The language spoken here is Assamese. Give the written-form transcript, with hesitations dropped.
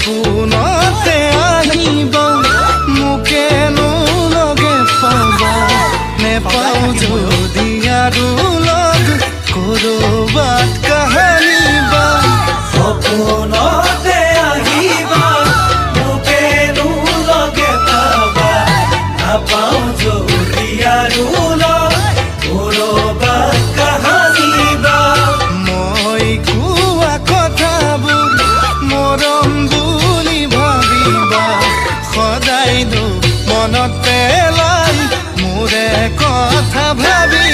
সপোনতে আহিবা মোকেনো লগে পাবা নেপাওঁ যদি আৰু লগ কৰবাত কাহানিবা সপোনতে আহিবা মোকেনো লগে পাবা নাপাওঁ যদি আৰু লগ কৰবাত কাহানিবা মই কোৱা কথাবোৰ মৰম বুলি ভাবিবা সদায়নো মনত পেলাই মোৰে কথা ভাবি